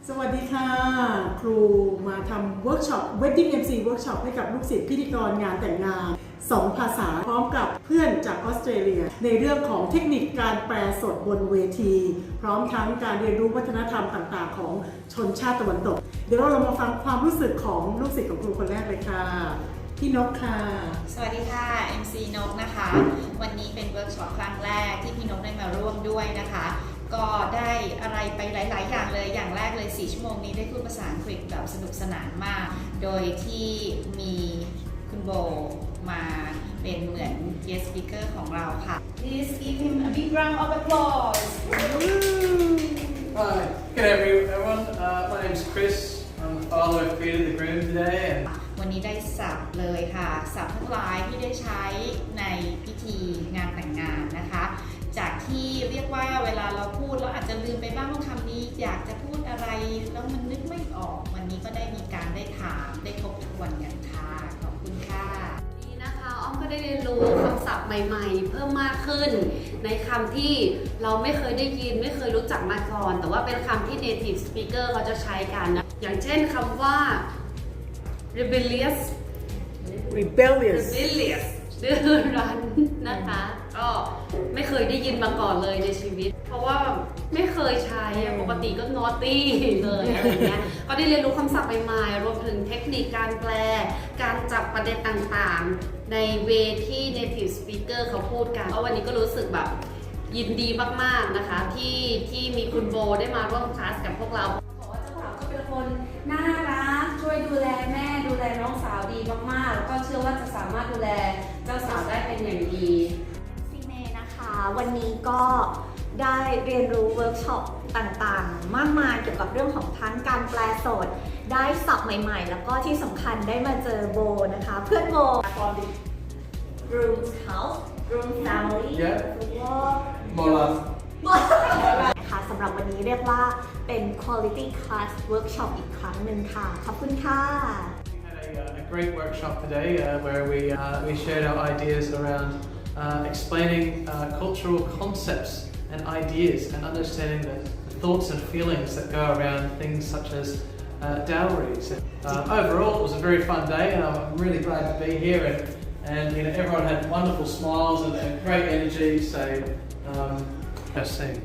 สวัสดีค่ะครูมาทำเวิร์กช็อป Wedding MC Workshop ให้กับลูกศิษย์พิธีกรงานแต่งงาน2 ภาษาพร้อมกับเพื่อนจากออสเตรเลียในเรื่องของเทคนิคการแปลสดบนเวทีพร้อมทั้งการเรียนรู้วัฒนธรรมต่างๆของชนชาติตะวันตกเดี๋ยวเรามาฟังความรู้สึกของลูกศิษย์ของครูคนแรกเลยค่ะพี่นกค่ะสวัสดีค่ะ MC นกนะคะวันนี้เป็นเวิร์กช็อปครั้งแรกที่พี่นกได้มาร่วมด้วยนะคะก็ได้อะไรไปหลายๆอย่างเลยอย่างแรกเลย4 ชั่วโมงนี้ได้พูดภาษาอังกฤษแบบสนุกสนานมากโดยที่มีคุณโบมาเป็นเหมือน guest speaker ของเราค่ะ Please give him a big round of applause Hi, good everyone. My name's Chris. I'm the father of Peter the groom today. วันนี้ได้ศัพท์เลยค่ะศัพท์ทั้งหลายที่ได้ใช้ในพิธีงานแต่งงานนะคะจากที่เรียกว่าเวลาเราพูดเราอาจจะลืมไปบ้างว่าคำนี้อยากจะพูดอะไรแล้วมันนึกไม่ออกวันนี้ก็ได้มีการได้ถามได้ทบทวนกันค่ะขอบคุณค่ะนี่นะคะอ้อมก็ได้เรียนรู้คำศัพท์ใหม่ๆเพิ่มมากขึ้นในคำที่เราไม่เคยได้ยินไม่เคยรู้จักมาก่อนแต่ว่าเป็นคำที่ native speaker เขาจะใช้กันนะอย่างเช่นคำว่า rebellious ดื้อรั้นนะคะก็ไม่เคยได้ยินมาก่อนเลยในชีวิตเพราะว่าไม่เคยใช้ปกติก็ naughty เลยอะไรอย่างเงี้ยก็ได้เรียนรู้คำศัพท์ใหม่ๆรวมถึงเทคนิคการแปลการจับประเด็นต่างๆในเวที่ native speaker เขาพูดกันก็วันนี้ก็รู้สึกแบบยินดีมากๆนะคะที่มีคุณโบได้มาร่วมคลาสกับพวกเราบอกว่าเจ้าบ่าวก็เป็นคนน่ารักช่วยดูแลแม่ดูแลน้องสาวดีมากๆแล้วก็เชื่อว่าจะสามารถดูแลเจ้าสาวได้เป็นอย่างดีซีเมนะคะวันนี้ก็ได้เรียนรู้เวิร์กช็อปต่างๆมากมายเกี่ยวกับเรื่องของทั้งการแปลสดได้ศัพท์ใหม่ๆแล้วก็ที่สำคัญได้มาเจอโบนะคะเพื่อนโบ from the groom's house groom family Mola. ค่ะสำหรับวันนี้เรียกว่าเป็น quality class workshop อีกครั้งหนึ่งค่ะขอบคุณค่ะ We had a great workshop today where we shared our ideas around explaining cultural concepts and ideas and understanding the thoughts and feelings that go around things such as dowries. Overall, it was a very fun day, and I'm really glad to be here. And everyone had wonderful smiles and great energy. So, best thing.